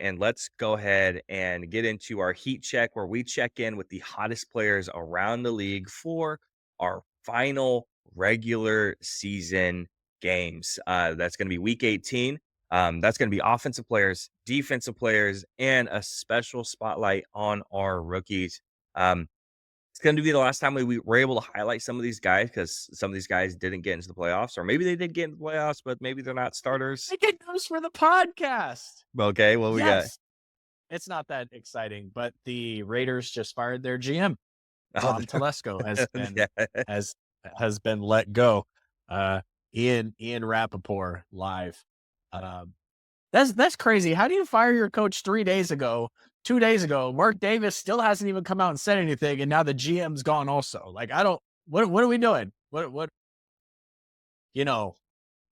and let's go ahead and get into our heat check where we check in with the hottest players around the league for our final regular season games. That's going to be week 18. That's going to be offensive players, defensive players, and a special spotlight on our rookies. Um, it's going to be the last time we were able to highlight some of these guys because some of these guys didn't get into the playoffs, or maybe they did get into the playoffs, but maybe they're not starters. Make it news for the podcast. Okay, what we got? Yes. It's not that exciting, but the Raiders just fired their GM. Oh, Tom Telesco yeah. has has been let go. Ian Rappaport live. Um, that's crazy. How do you fire your coach 3 days ago, 2 days ago? Mark Davis still hasn't even come out and said anything, and now the GM's gone also. Like, I don't what are we doing? What you know,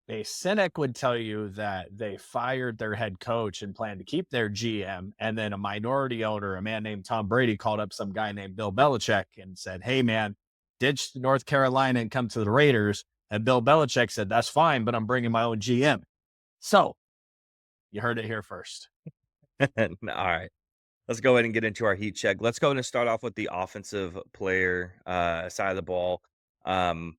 a cynic would tell you that they fired their head coach and planned to keep their GM. And then a minority owner, a man named Tom Brady, called up some guy named Bill Belichick and said, "Hey, man, ditch North Carolina and come to the Raiders." And Bill Belichick said, "That's fine, but I'm bringing my own GM." So you heard it here first. All right. Let's go ahead and get into our heat check. Let's go ahead and start off with the offensive player side of the ball. Um,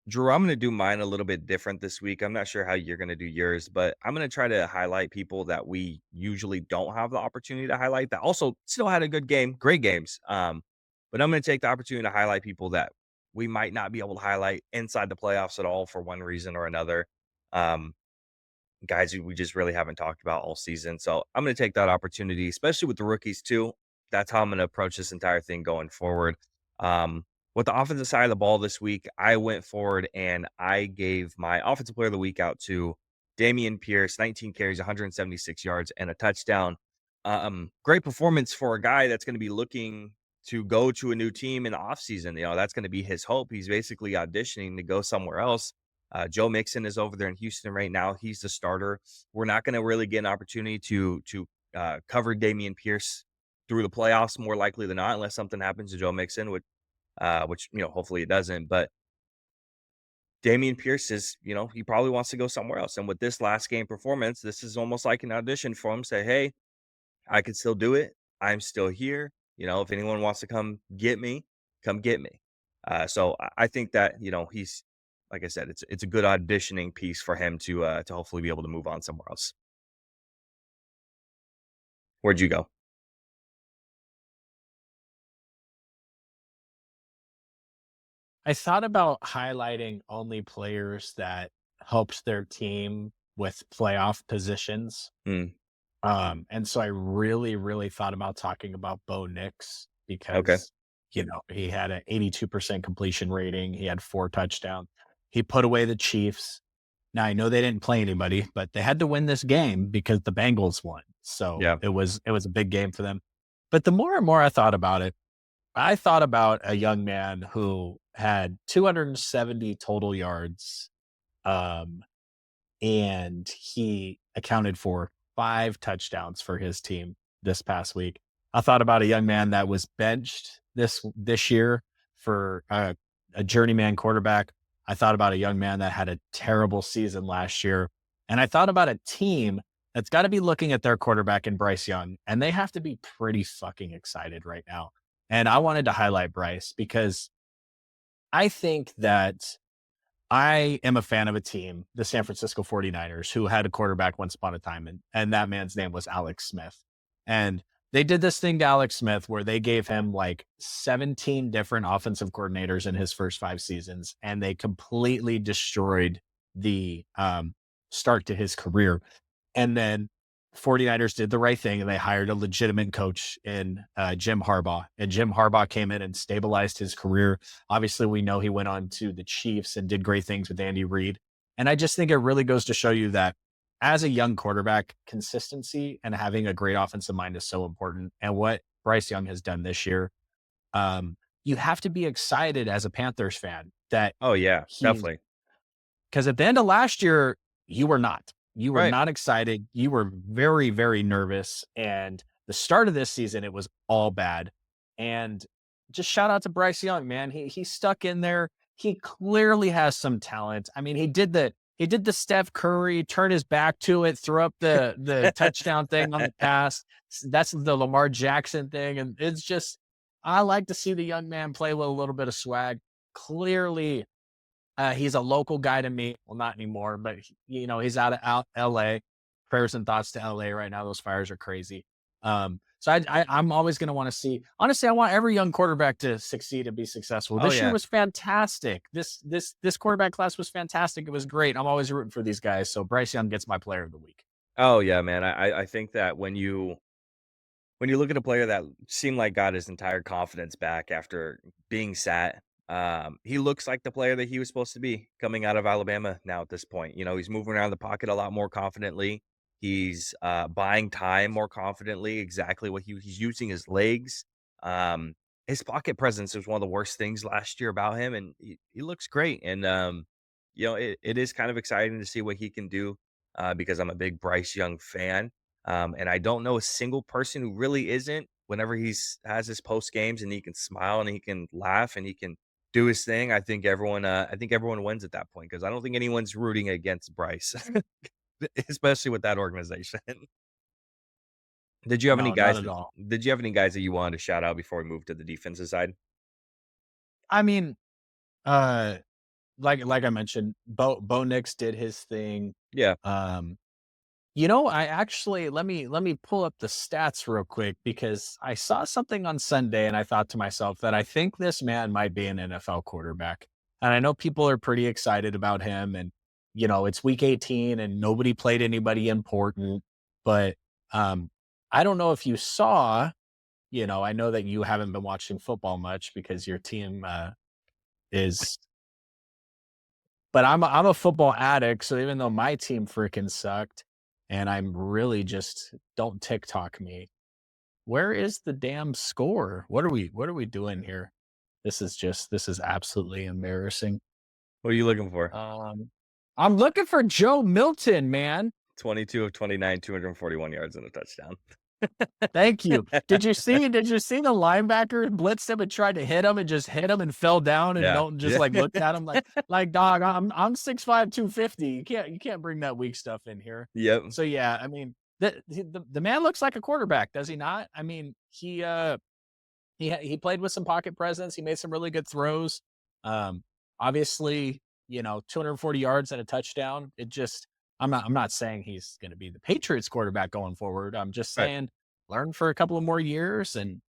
Drew, I'm going to do mine a little bit different this week. I'm not sure how you're going to do yours, but I'm going to try to highlight people that we usually don't have the opportunity to highlight that also still had a good game, great games. But I'm going to take the opportunity to highlight people that we might not be able to highlight inside the playoffs at all for one reason or another. Um, Guys who we just really haven't talked about all season. So I'm going to take that opportunity, especially with the rookies too. That's how I'm going to approach this entire thing going forward. Um, with the offensive side of the ball this week, I went forward and I gave my offensive player of the week out to Dameon Pierce, 19 carries, 176 yards, and a touchdown. Great performance for a guy that's going to be looking to go to a new team in the offseason. That's going to be his hope. He's basically auditioning to go somewhere else. Joe Mixon is over there in Houston right now. He's the starter. We're not going to really get an opportunity to cover Dameon Pierce through the playoffs, more likely than not, unless something happens to Joe Mixon, which hopefully it doesn't. But Dameon Pierce is, he probably wants to go somewhere else. And with this last game performance, this is almost like an audition for him. Say, hey, I can still do it. I'm still here. If anyone wants to come get me, come get me. So I think that he's, like I said, it's a good auditioning piece for him to hopefully be able to move on somewhere else. Where'd you go? I thought about highlighting only players that helped their team with playoff positions. Mm, And so I really, really thought about talking about Bo Nix okay. because, he had an 82% completion rating. He had 4 touchdowns. He put away the Chiefs. Now I know they didn't play anybody, but they had to win this game because the Bengals won. So Yeah. it was a big game for them. But the more and more I thought about it, I thought about a young man who had 270 total yards. Um, and he accounted for 5 touchdowns for his team this past week. I thought about a young man that was benched this year for a journeyman quarterback. I thought about a young man that had a terrible season last year. And I thought about a team that's got to be looking at their quarterback in Bryce Young, and they have to be pretty fucking excited right now. And I wanted to highlight Bryce because I think that I am a fan of a team, the San Francisco 49ers, who had a quarterback once upon a time, and that man's name was Alex Smith. And they did this thing to Alex Smith where they gave him like 17 different offensive coordinators in his first 5 seasons, and they completely destroyed the start to his career. And then 49ers did the right thing and they hired a legitimate coach in Jim Harbaugh. And Jim Harbaugh came in and stabilized his career. Obviously, we know he went on to the Chiefs and did great things with Andy Reid. And I just think it really goes to show you that as a young quarterback, consistency and having a great offensive mind is so important. And what Bryce Young has done this year, you have to be excited as a Panthers fan that Oh yeah, he's definitely. because at the end of last year, you were not. You were Right. not excited. You were very, very nervous. And the start of this season, it was all bad. And just shout out to Bryce Young, man. He stuck in there. He clearly has some talent. I mean, he he did the Steph Curry, turn his back to it, throw up the touchdown thing on the pass. That's the Lamar Jackson thing, and it's just I like to see the young man play with a little bit of swag. Clearly, he's a local guy to me. Well, not anymore, but he's out LA. Prayers and thoughts to LA right now. Those fires are crazy. So I'm always going to want to see. Honestly, I want every young quarterback to succeed and be successful. Oh This year yeah. was fantastic. This quarterback class was fantastic. It was great. I'm always rooting for these guys. So Bryce Young gets my player of the week. Oh yeah, man. I think that when you look at a player that seemed like got his entire confidence back after being sat, he looks like the player that he was supposed to be coming out of Alabama now at this point. He's moving around the pocket a lot more confidently. He's buying time more confidently, exactly what he's using his legs. His pocket presence was one of the worst things last year about him, and he looks great. And, it is kind of exciting to see what he can do because I'm a big Bryce Young fan. And I don't know a single person who really isn't whenever has his post games and he can smile and he can laugh and he can do his thing. I think everyone wins at that point because I don't think anyone's rooting against Bryce, especially with that organization. Did you have any No, not guys at that all. did you have any guys that you wanted to shout out before we move to the defensive side? I mean, uh, like I mentioned, Bo Nix did his thing. Yeah. Um, I actually let me pull up the stats real quick because I saw something on Sunday and I thought to myself that I think this man might be an NFL quarterback. And I know people are pretty excited about him and it's week 18 and nobody played anybody important, but um I don't know if you saw, I know that you haven't been watching football much because your team is but I'm a football addict, so even though my team freaking sucked, and I'm really just don't TikTok me. Where is the damn score? What are we doing here? This is absolutely embarrassing. What are you looking for? Um, I'm looking for Joe Milton, man. 22 of 29, 241 yards and a touchdown. Thank you. Did you see the linebacker blitzed him and tried to hit him and just hit him and fell down and Yeah. Milton just Yeah. like looked at him like dog, I'm 6'5", 250. You can't bring that weak stuff in here. Yep. So yeah, I mean the man looks like a quarterback, does he not? I mean, he played with some pocket presence. He made some really good throws. Um, Obviously, 240 yards and a touchdown. I'm not saying he's going to be the Patriots quarterback going forward. I'm just Right. saying learn for a couple of more years and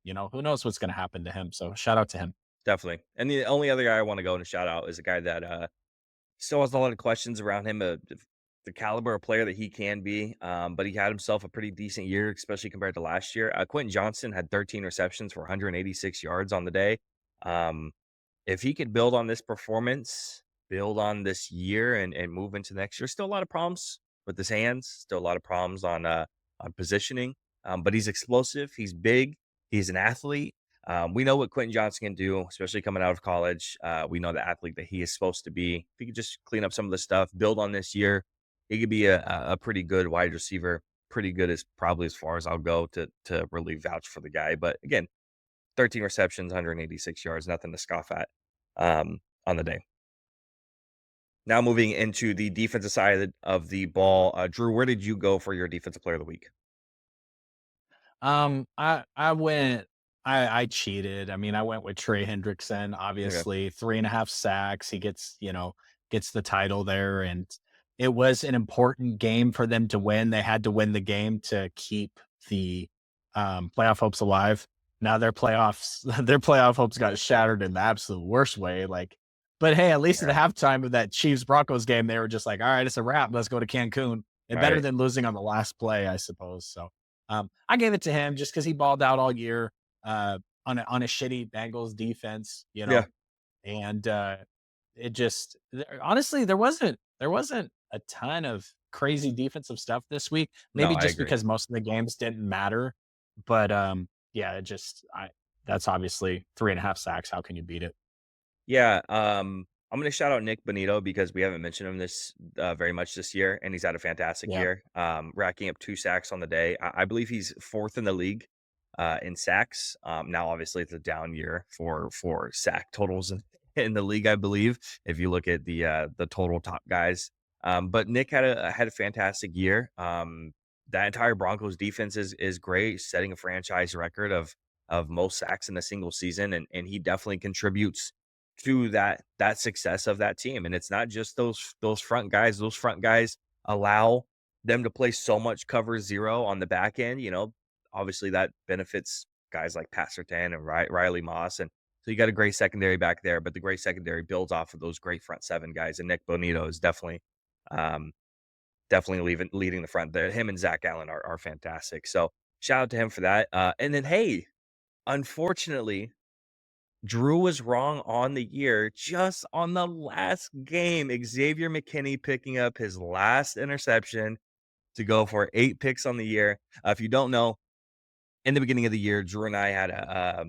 who knows what's going to happen to him. So shout out to him. Definitely. And the only other guy I want to go and shout out is a guy that still has a lot of questions around him, the caliber of player that he can be. But he had himself a pretty decent year, especially compared to last year. Quentin Johnson had 13 receptions for 186 yards on the day. Um, if he could build on this performance, build on this year, and move into next year, still a lot of problems with his hands, still a lot of problems on positioning. But he's explosive, he's big, he's an athlete. We know what Quentin Johnson can do, especially coming out of college. We know the athlete that he is supposed to be. If he could just clean up some of the stuff, build on this year, he could be a pretty good wide receiver. Pretty good is probably as far as I'll go to really vouch for the guy. But again, 13 receptions, 186 yards, nothing to scoff at on the day. Now moving into the defensive side of the ball, Drew, where did you go for your defensive player of the week? I went I cheated. I mean, I went with Trey Hendrickson, Okay, obviously 3.5 sacks. He gets the title there. And it was an important game for them to win. They had to win the game to keep the playoff hopes alive. Now their playoffs, their playoff hopes got shattered in the absolute worst way. But hey, at least at the yeah, halftime of that Chiefs Broncos game, they were just like, all right, it's a wrap. Let's go to Cancun. And better right, than losing on the last play, I suppose. So I gave it to him just because he balled out all year on a shitty Bengals defense, yeah. and it just honestly there wasn't a ton of crazy defensive stuff this week. No, Maybe I just agree. because most of the games didn't matter, but yeah, it just I that's obviously 3.5 sacks. How can you beat it? Yeah, I'm gonna shout out Nick Bonito because we haven't mentioned him this very much this year, and he's had a fantastic Yeah. year, racking up 2 sacks on the day. I believe he's fourth in the league in sacks. Now, obviously, it's a down year for sack totals in the league, I believe, if you look at the total top guys. But Nick had a fantastic year. That entire Broncos defense is great, setting a franchise record of most sacks in a single season, and he definitely contributes to that success of that team. And it's not just those front guys. Those front guys allow them to play so much cover zero on the back end. Obviously that benefits guys like Pat Surtain and Riley Moss, and so you got a great secondary back there. But the great secondary builds off of those great front seven guys, and Nick Bonito is um, definitely leading the front there. Him and Zach Allen are fantastic. So shout out to him for that. And then hey, unfortunately, Drew was wrong on the year, just on the last game. Xavier McKinney picking up his last interception to go for 8 picks on the year. If you don't know, in the beginning of the year, Drew and I had a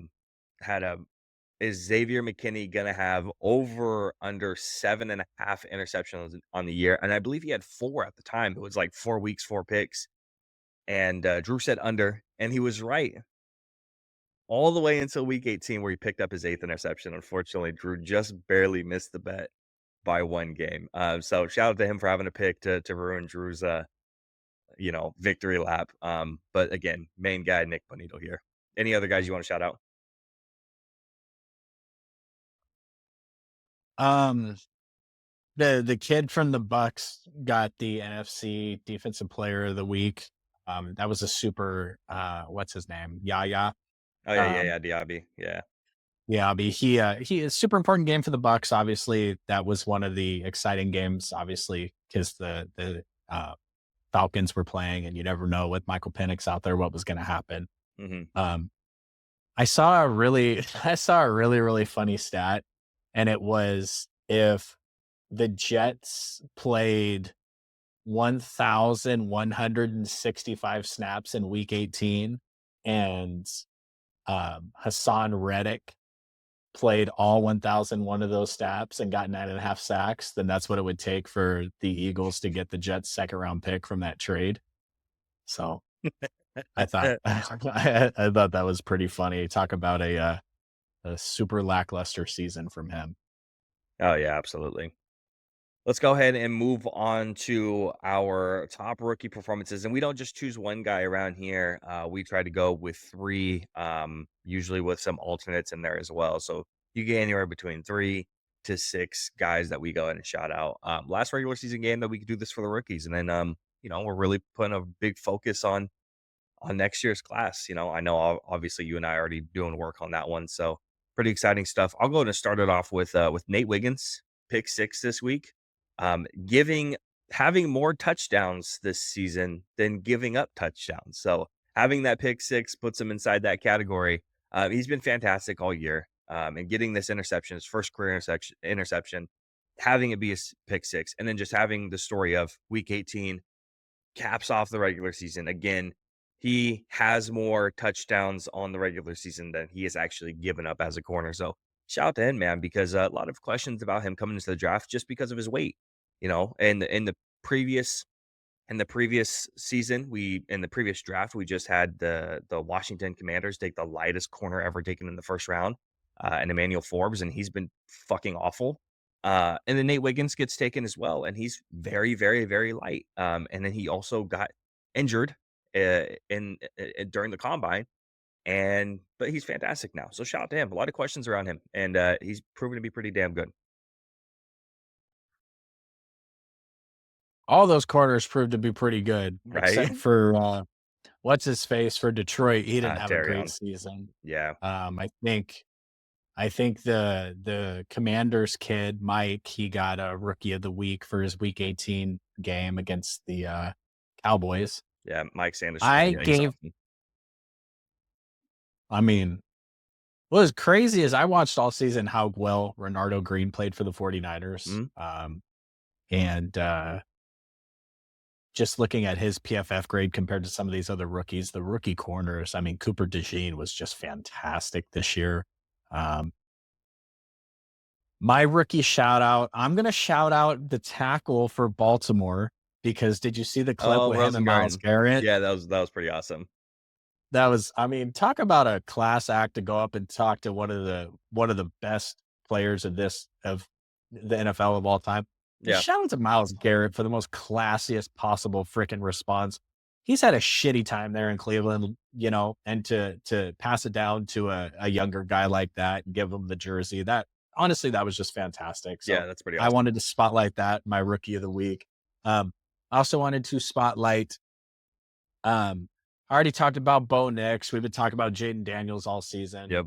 is Xavier McKinney gonna have over under 7.5 interceptions on the year? And I believe he had 4 at the time. It was like 4 weeks, 4 picks. And Drew said under, and he was right all the way until week 18, where he picked up his 8th interception. Unfortunately, Drew just barely missed the bet by 1 game. So shout out to him for having a pick to ruin Drew's victory lap. But again, main guy Nick Bonito here. Any other guys you want to shout out? Um, the kid from the Bucks got the NFC Defensive Player of the Week. That was a super what's his name? Yaya. Oh yeah, yeah, Um, yeah, Diaby. Yeah. yeah, but he is super important game for the Bucks. Obviously, that was one of the exciting games. Obviously, because the Falcons were playing, and you never know with Michael Penix out there what was going to happen. Hmm. Um, I saw a really, I saw a really really funny stat, and it was if the Jets played 1,165 snaps in Week 18, and Hassan Reddick played all 1,001 of those snaps and got 9.5 sacks, then that's what it would take for the Eagles to get the Jets' second round pick from that trade. So I thought I thought that was pretty funny. Talk about a super lackluster season from him. Oh yeah, absolutely. Let's go ahead and move on to our top rookie performances. And we don't just choose one guy around here. We try to go with 3, usually with some alternates in there as well. So you get anywhere between 3 to 6 guys that we go ahead and shout out. Last regular season game that we could do this for the rookies. And then, we're really putting a big focus on next year's class. I know obviously you and I are already doing work on that one. So pretty exciting stuff. I'll go ahead and start it off with Nate Wiggins, pick 6 this week. Giving having more touchdowns this season than giving up touchdowns. So having that pick 6 puts him inside that category. He's been fantastic all year. And getting this interception, his first career interception, having it be a pick 6, and then just having the story of week 18 caps off the regular season. Again, he has more touchdowns on the regular season than he has actually given up as a corner. So shout out to him, man, because a lot of questions about him coming into the draft just because of his weight. And previous in the previous season, we in the previous draft, we just had the Washington Commanders take the lightest corner ever taken in the first round, and Emmanuel Forbes, and he's been fucking awful. And then Nate Wiggins gets taken as well, and he's very, very, very light. And then he also got injured during the combine, but he's fantastic now. So shout out to him. A lot of questions around him, and he's proven to be pretty damn good, All those corners proved to be pretty good, right? except for what's his face for Detroit. He didn't have a great Terry, season. yeah, I think the Commanders kid, Mike, he got a rookie of the week for his week 18 game against the Cowboys. yeah. Mike Sanders, I yeah, he's gave awesome. I mean, what was crazy is I watched all season how well Renardo Green played for the 49ers. Mhm. And just looking at his PFF grade compared to some of these other rookies, the rookie corners, I mean, Cooper DeJean was just fantastic this year. Um, My rookie shout out, I'm going to shout out the tackle for Baltimore because did you see the clip Oh, with him and Myles Rosengarten. Garrett? Yeah, that was pretty awesome. That was, I mean, talk about a class act to go up and talk to one of the best players of the NFL of all time. And Yeah. shout out to Myles Garrett for the most classiest possible freaking response. He's had a shitty time there in Cleveland, and to pass it down to a younger guy like that and give him the jersey, that honestly, that was just fantastic. So Yeah, that's pretty I awesome. wanted to spotlight that, my rookie of the week. I also wanted to spotlight I already talked about Bo Nix. We've been talking about Jaden Daniels all season. Yep.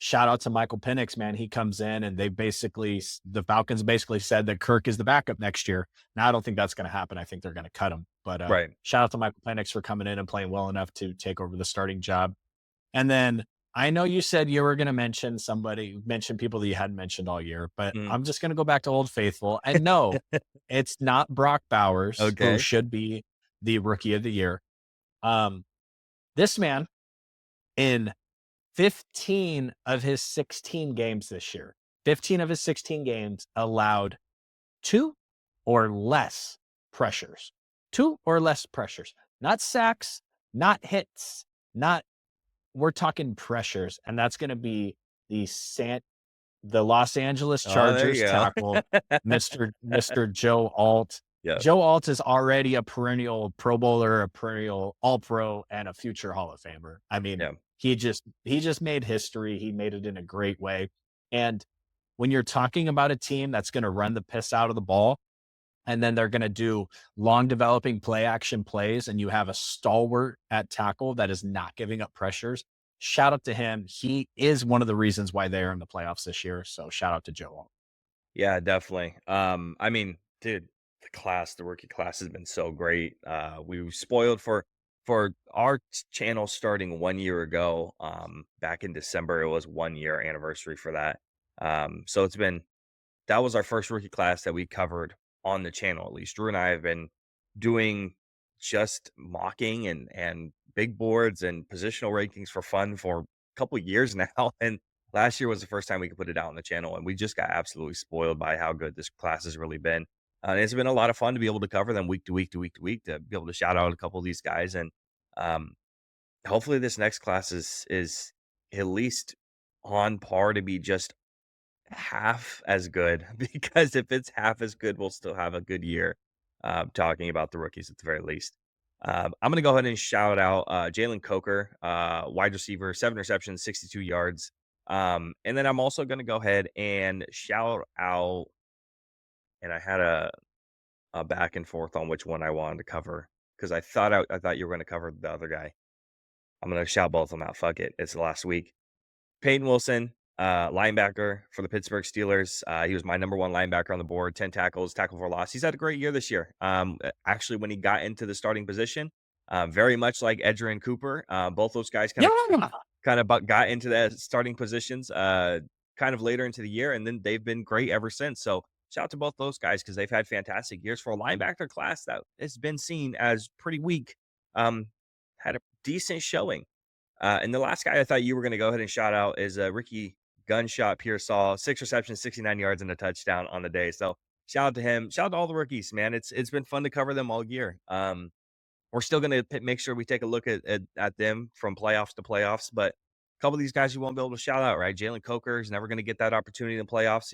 Shout out to Michael Penix, man. He comes in and the Falcons basically said that Kirk is the backup next year. Now, I don't think that's going to happen. I think they're going to cut him. But Right. shout out to Michael Penix for coming in and playing well enough to take over the starting job. And then I know you said you were going to mention people that you hadn't mentioned all year, but Mm. I'm just going to go back to Old Faithful. And no, it's not Brock Bowers, who Okay. should be the rookie of the year. This man in 15 of his 16 games this year, 15 of his 16 games allowed two or less pressures, not sacks, not hits, not, we're talking pressures. And that's going to be the the Los Angeles Oh, there Chargers you go. tackle, Mr. Joe Alt. Yeah. Joe Alt is already a perennial Pro Bowler, a perennial All-Pro, and a future Hall of Famer. I mean, Yeah. he just made history. He made it in a great way. And when you're talking about a team that's going to run the piss out of the ball, and then they're going to do long developing play action plays, and you have a stalwart at tackle that is not giving up pressures. Shout out to him. He is one of the reasons why they are in the playoffs this year. So shout out to Joe. Yeah, definitely. I mean, dude, the rookie class has been so great. We were spoiled for our channel starting 1 year ago. Back in December, it was 1 year anniversary for that. So that was our first rookie class that we covered on the channel. At least Drew and I have been doing just mocking and big boards and positional rankings for fun for a couple years now. And last year was the first time we could put it out on the channel, and we just got absolutely spoiled by how good this class has really been. And it's been a lot of fun to be able to cover them week to week to week to week, to be able to shout out a couple of these guys. And um, hopefully this next class is at least on par to be just half as good, because if it's half as good, we'll still have a good year, talking about the rookies at the very least. I'm going to go ahead and shout out Jalen Coker, wide receiver, 7 receptions, 62 yards. And then I'm also going to go ahead and shout out, and I had a back and forth on which one I wanted to cover, because I thought you were going to cover the other guy. I'm going to shout both of them out. Fuck it. It's the last week. Peyton Wilson, linebacker for the Pittsburgh Steelers. He was my number one linebacker on the board, 10 tackles, tackle for loss. He's had a great year this year. Actually, when he got into the starting position, very much like Edgerrin Cooper, both those guys Yeah. got into the starting positions kind of later into the year, and then they've been great ever since. So shout out to both those guys, because they've had fantastic years for a linebacker class that has been seen as pretty weak. Had a decent showing. And the last guy I thought you were going to go ahead and shout out is Ricky Gunshot Pearsall, 6 receptions, 69 yards, and a touchdown on the day. So shout out to him. Shout out to all the rookies, man. It's been fun to cover them all year. We're still going to make sure we take a look at them from playoffs to playoffs. But a couple of these guys you won't be able to shout out, right? Jalen Coker is never going to get that opportunity in the playoffs,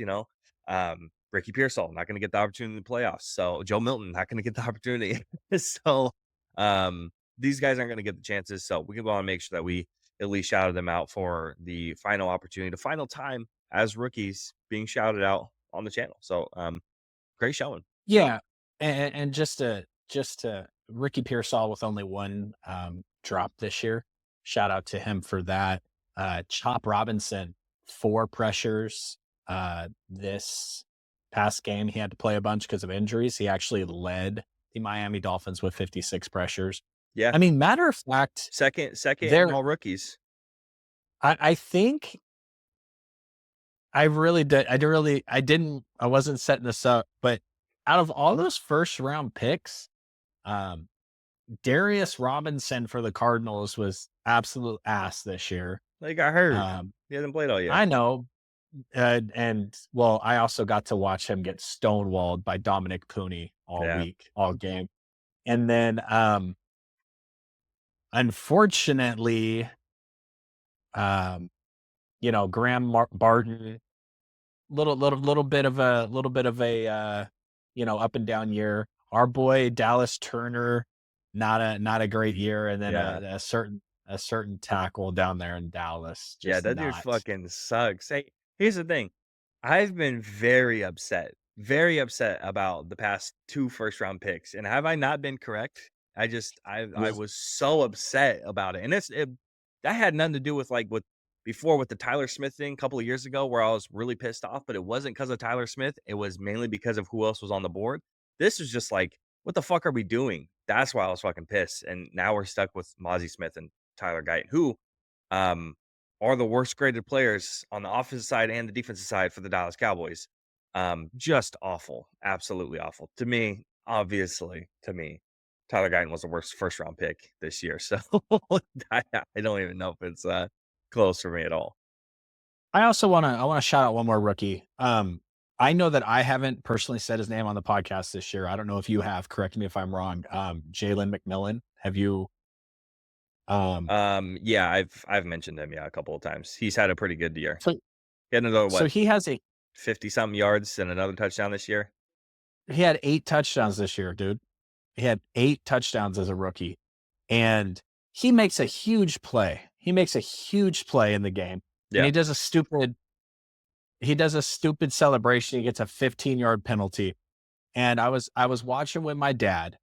Ricky Pearsall not going to get the opportunity in the playoffs. So Joe Milton not going to get the opportunity. So these guys aren't going to get the chances. So we want to make sure that we at least shouted them out for the final opportunity, the final time as rookies being shouted out on the channel. So great showing. Yeah. And just to Ricky Pearsall with only one drop this year. Shout out to him for that. Chop Robinson, 4 pressures this past game. He had to play a bunch because of injuries. He actually led the Miami Dolphins with 56 pressures. Yeah. I mean, matter of fact, Second in there all rookies. I think I really did. I wasn't setting this up, but out of all those first round picks, um, Darius Robinson for the Cardinals was absolute ass this year. They got hurt. Um, He hasn't played all year. I know. And well, I also got to watch him get stonewalled by Dominic Pooney all Yeah. week, all game. And then, unfortunately, Graham Barton little bit of a up and down year. Our boy Dallas Turner, not a great year, and then Yeah. a certain tackle down there in Dallas, Yeah, just that dude not. fucking sucks. Hey, here's the thing. I've been very upset about the past 2 first round picks, and have I not been correct? I was so upset about it, and that had nothing to do with, like, with the Tyler Smith thing a couple of years ago where I was really pissed off, but it wasn't because of Tyler Smith, it was mainly because of who else was on the board. This was just like, "What the fuck are we doing?" That's why I was fucking pissed, and now we're stuck with Mozzie Smith and Tyler Guyton, who, um, are the worst graded players on the offensive side and the defensive side for the Dallas Cowboys. Just awful, absolutely awful. To me, obviously, to me, Tyler Guyton was the worst first round pick this year. So I don't even know if it's close for me at all. I wanna shout out one more rookie. I know that I haven't personally said his name on the podcast this year. I don't know if you have. Correct me if I'm wrong. Jalen McMillan. Have you? Um, Yeah, I've mentioned him, yeah, a couple of times. He's had a pretty good year. so He had another so what, he has a 50 something yards and another touchdown this year. he had 8 touchdowns this year, dude. He had 8 touchdowns as a rookie, and he makes a huge play. He makes a huge play in the game, and Yeah. he does a stupid celebration. He gets a 15-yard penalty. And I was watching with my dad,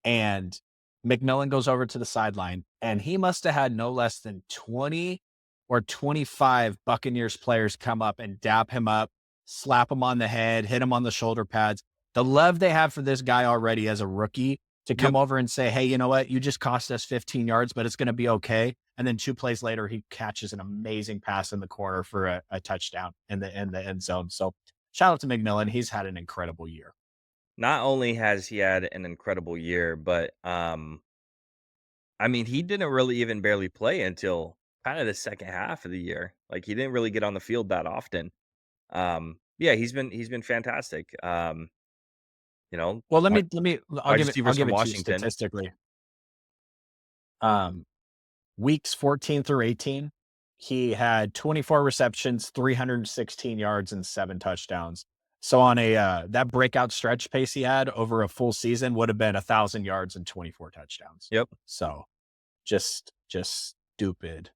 and McMillan goes over to the sideline, and he must have had no less than 20 or 25 Buccaneers players come up and dap him up, slap him on the head, hit him on the shoulder pads. The love they have for this guy already as a rookie to Yep. come over and say, "Hey, you know what? You just cost us 15 yards, but it's going to be okay." And then 2 plays later, he catches an amazing pass in the corner for a touchdown in the end zone. So shout out to McMillan. He's had an incredible year. Not only has he had an incredible year, but I mean, he didn't really even barely play until kind of the second half of the year. Like he didn't really get on the field that often. Yeah, he's been fantastic. You know, Well, wide, I'll wide give it I'll receivers give from it to you Washington. statistically. Um, Weeks 14 through 18, he had 24 receptions, 316 yards, and 7 touchdowns. So on that breakout stretch pace he had over a full season would have been 1,000 yards and 24 touchdowns. Yep. So just stupid.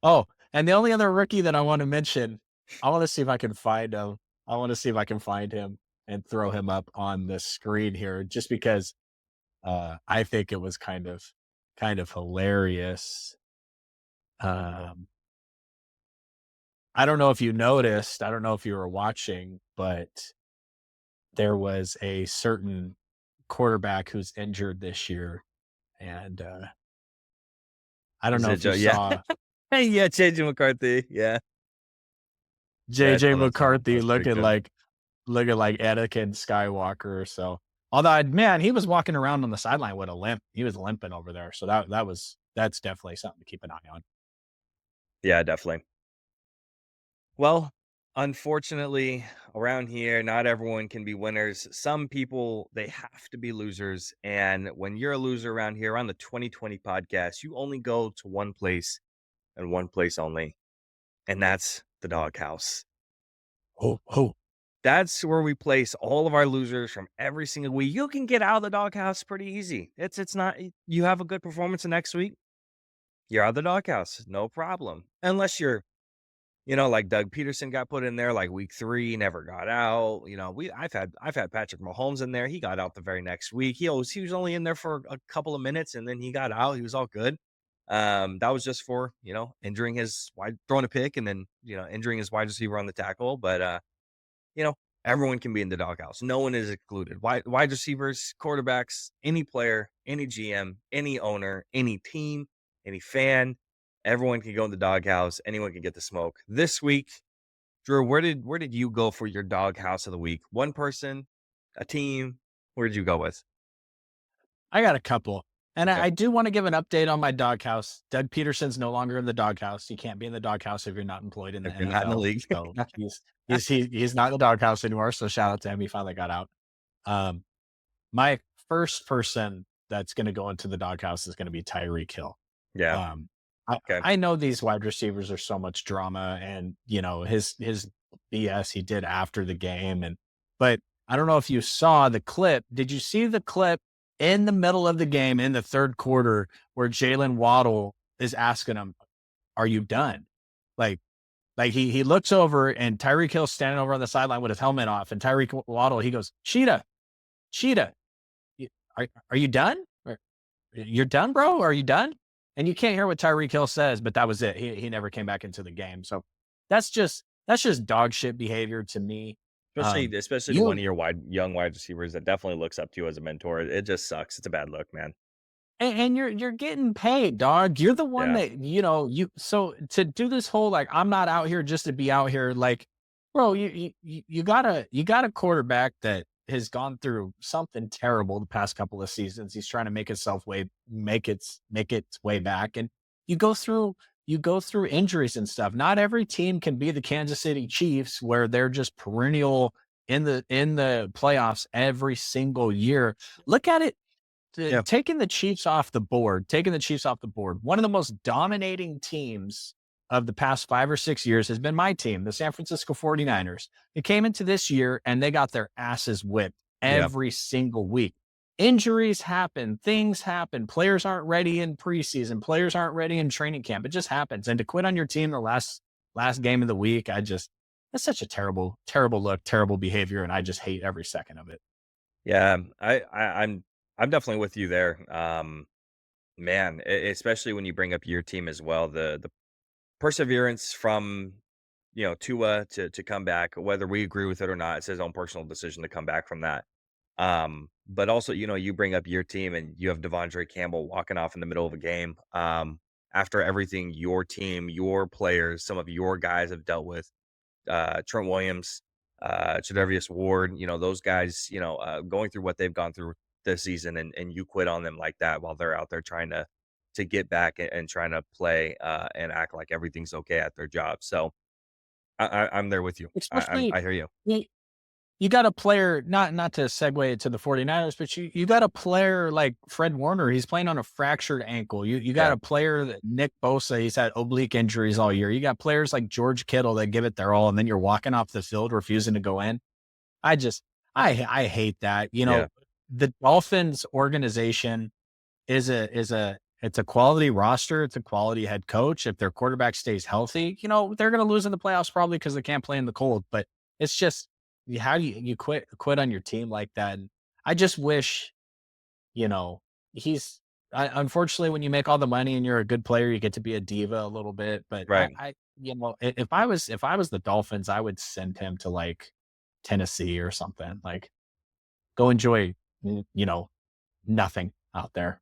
Oh, and the only other rookie that I want to mention, I want to see if I can find him. I want to see if I can find him and throw him up on the screen here, just because I think it was kind of hilarious. Um, I don't know if you noticed. I don't know if you were watching, but there was a certain quarterback who's injured this year, and I don't Is know it if you Joe? Yeah. saw Yeah, JJ McCarthy. Yeah. Yeah, I JJ saw that too. That McCarthy was pretty looking good. like Anakin Skywalker. So, although man, he was walking around on the sideline with a limp. He was limping over there. So that's definitely something to keep an eye on. Yeah, definitely. Well, unfortunately, around here, not everyone can be winners. Some people, they have to be losers. And when you're a loser around here on the 2020 podcast, you only go to one place and one place only, and that's the Doghouse. Oh, oh, That's where we place all of our losers from every single week. You can get out of the Doghouse pretty easy. It's not you have a good performance the next week, you're out of the Doghouse, no problem. Unless you're, like Doug Peterson got put in there like week 3, never got out. I've had Patrick Mahomes in there. He got out the very next week. He was only in there for a couple of minutes and then he got out. He was all good. That was just for, injuring his wide throwing a pick and then, injuring his wide receiver on the tackle. But you know, everyone can be in the doghouse. No one is excluded. Wide receivers, quarterbacks, any player, any GM, any owner, any team, any fan, everyone can go in the doghouse. Anyone can get the smoke. This week, Drew, where did you go for your doghouse of the week? One person, a team. Where did you go with? I got a couple. And Okay, I do want to give an update on my doghouse. Doug Peterson's no longer in the doghouse. You can't be in the doghouse if you're not employed in the if you're not in the NFL. league, So he's not in the doghouse anymore. So shout out to him. He finally got out. Um, my first person that's going to go into the doghouse is going to be Tyreek Hill. yeah, Um, I okay, I know these wide receivers are so much drama, and his BS he did after the game. But I don't know if you saw the clip. Did you see the clip in the middle of the game in the third quarter where Jalen Waddle is asking him, "Are you done?" Like, he looks over and Tyreek Hill's standing over on the sideline with his helmet off, and Tyreek Waddle, he goes, Cheetah, y are you done? Or, "You're done, bro? Are you done?" And you can't hear what Tyreek Hill says, but that was it. He never came back into the game. So that's just dog shit behavior to me. Especially to one You of your young wide receivers that definitely looks up to you as a mentor. It just sucks. It's a bad look, man. and you're getting paid, dog. You're the one Yeah. that, you so to do this whole, like, I'm not out here just to be out here, like, bro, you got a quarterback that has gone through something terrible the past couple of seasons. He's trying to make its way back. And you go through you go through injuries and stuff. Not every team can be the Kansas City Chiefs where they're just perennial in the playoffs every single year. Look at it, Yeah. taking the Chiefs off the board, one of the most dominating teams of the past 5 or 6 years has been my team, the San Francisco 49ers. It came into this year and they got their asses whipped Yeah. every single week. Injuries happen, things happen, players aren't ready in preseason, players aren't ready in training camp. It just happens. And to quit on your team the last game of the week, that's such a terrible, terrible look, terrible behavior, and I just hate every second of it. Yeah. I'm definitely with you there. Man, especially when you bring up your team as well, the perseverance from Tua to come back, whether we agree with it or not, it's his own personal decision to come back from that. But also, you bring up your team and you have Devondre Campbell walking off in the middle of a game. After everything your team, your players, some of your guys have dealt with, Trent Williams, Tre'Davious Ward, those guys, going through what they've gone through this season, and you quit on them like that while they're out there trying to get back and trying to play and act like everything's okay at their job. So I'm there with you. Especially I hear you. you got a player, not to segue it to the 49ers, but you got a player like Fred Warner. He's playing on a fractured ankle. You got Yeah. a player that Nick Bosa, he's had oblique injuries all year. You got players like George Kittle that give it their all, and then you're walking off the field refusing to go in. I just I hate that. Yeah. The Dolphins organization it's a quality roster, it's a quality head coach. If their quarterback stays healthy, they're gonna lose in the playoffs probably because they can't play in the cold. But it's just, how do you quit on your team like that? And I just wish, you know, unfortunately, when you make all the money and you're a good player, you get to be a diva a little bit. But Right. if I was the Dolphins, I would send him to, like, Tennessee or something. Like, go enjoy, mm, you know, nothing out there.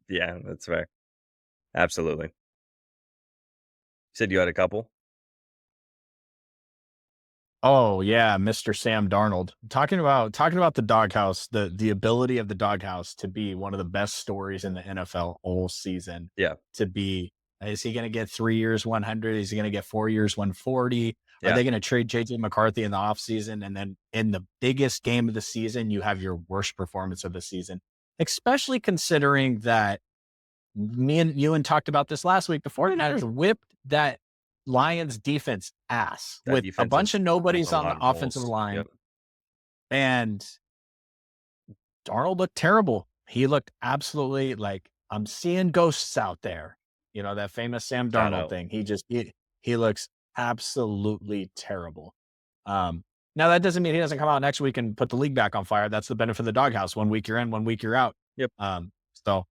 Yeah, that's fair. Absolutely. Said you had a couple? Oh yeah, Mr. Sam Darnold. Talking about the doghouse, the ability of the doghouse to be one of the best stories in the NFL all season. Yeah. To be, is he going to get 3 years 100? Is he going to get 4 years 140? Are Yeah. they going to trade JJ McCarthy in the offseason? And then in the biggest game of the season, you have your worst performance of the season. Especially considering that me and you and talked about this last week. The 49ers whipped that Lions defense ass That with a defense bunch has of dug nobodies a on the lot of offensive holes. line, Yep. and Darnold looked terrible. He looked absolutely like, I'm seeing ghosts out there. That famous Sam Shout Darnold out. thing. He looks absolutely terrible. Now that doesn't mean he doesn't come out next week and put the league back on fire. That's the benefit of the doghouse. 1 week you're in, 1 week you're out. Yep. So,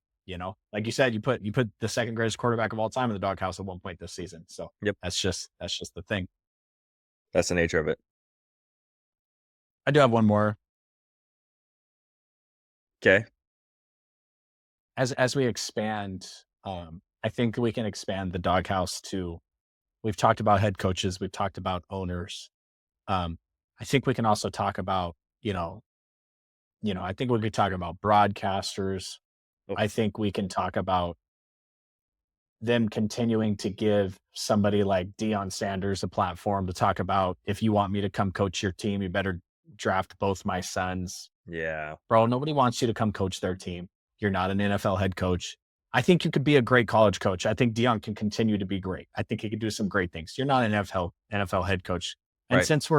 like you said, you put the second greatest quarterback of all time in the doghouse at one point this season. So Yep. that's just the thing. That's the nature of it. I do have one more. Okay. As we expand, I think we can expand the doghouse to, we've talked about head coaches, we've talked about owners. I think we can also talk about, I think we could talk about broadcasters. Oh, I think we can talk about them continuing to give somebody like Deion Sanders a platform to talk about, if you want me to come coach your team, you better draft both my sons. yeah. Bro, nobody wants you to come coach their team. You're not an NFL head coach. I think you could be a great college coach. I think Deion can continue to be great. I think he could do some great things. You're not an NFL head coach. And Right. since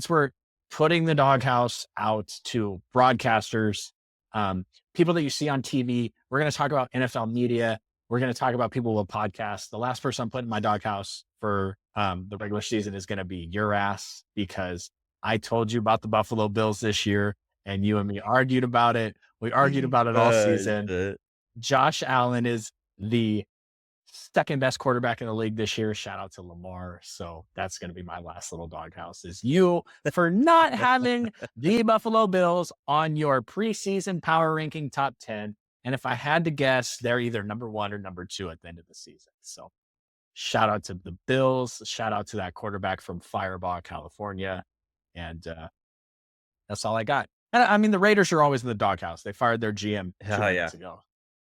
we're putting the doghouse out to broadcasters, people that you see on TV, we're going to talk about NFL media. We're going to talk about people with podcasts. The last person I'm putting in my doghouse for the regular season is going to be your ass because I told you about the Buffalo Bills this year, and you and me argued about it. We argued about it all season. Shit. Josh Allen is the second best quarterback in the league this year. Shout out to Lamar. So that's going to be my last little doghouse is you for not having the Buffalo Bills on your preseason power ranking top 10. And if I had to guess, they're either number one or number two at the end of the season. So shout out to the Bills. Shout out to that quarterback from Firebaugh, California. And that's all I got. And I mean, the Raiders are always in the doghouse. They fired their GM two Oh, yeah. nights ago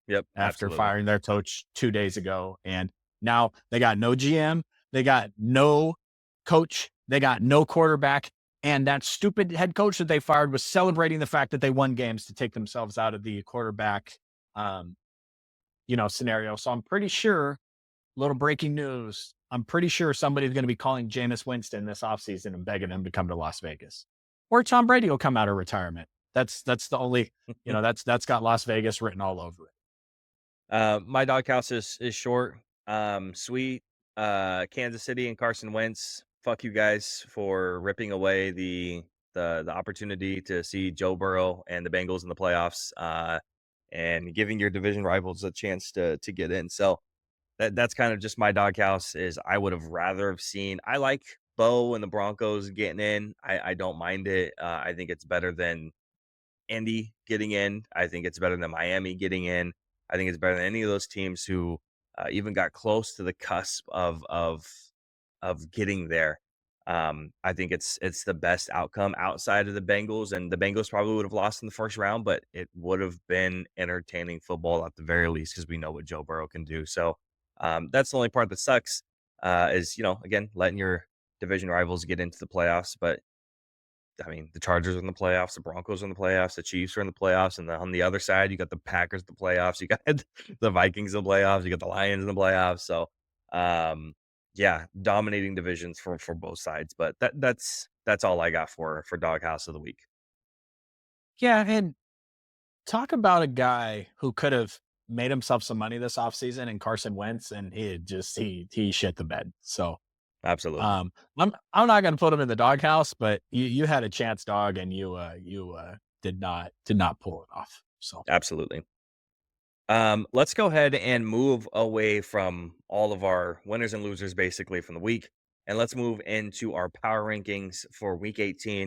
Yep, after absolutely. firing their coach 2 days ago. And now they got no GM, they got no coach, they got no quarterback. And that stupid head coach that they fired was celebrating the fact that they won games to take themselves out of the quarterback, um, scenario. So I'm pretty sure, little breaking news, I'm pretty sure somebody's going to be calling Jameis Winston this offseason and begging him to come to Las Vegas. Or Tom Brady will come out of retirement. That's the only, that's got Las Vegas written all over it. My doghouse is short, sweet. Kansas City and Carson Wentz. Fuck you guys for ripping away the opportunity to see Joe Burrow and the Bengals in the playoffs, and giving your division rivals a chance to get in. So that's kind of just my doghouse. Is I would have rather have seen. I like Bo and the Broncos getting in. I don't mind it. I think it's better than Indy getting in. I think it's better than Miami getting in. I think it's better than any of those teams who even got close to the cusp of getting there. I think it's the best outcome outside of the Bengals, and the Bengals probably would have lost in the first round, but it would have been entertaining football at the very least because we know what Joe Burrow can do. So that's the only part that sucks is again letting your division rivals get into the playoffs, but I mean, the Chargers are in the playoffs, the Broncos are in the playoffs, the Chiefs are in the playoffs, and on the other side, you got the Packers in the playoffs, you got the Vikings in the playoffs, you got the Lions in the playoffs. So, yeah, dominating divisions for both sides. But that's all I got for Doghouse of the week. Yeah, and talk about a guy who could have made himself some money this offseason and Carson Wentz, and he shit the bed. So Absolutely, I'm not gonna put him in the doghouse, but you had a chance, dog, and you did not pull it off. So absolutely. Let's go ahead and move away from all of our winners and losers, basically from the week, and let's move into our power rankings for Week 18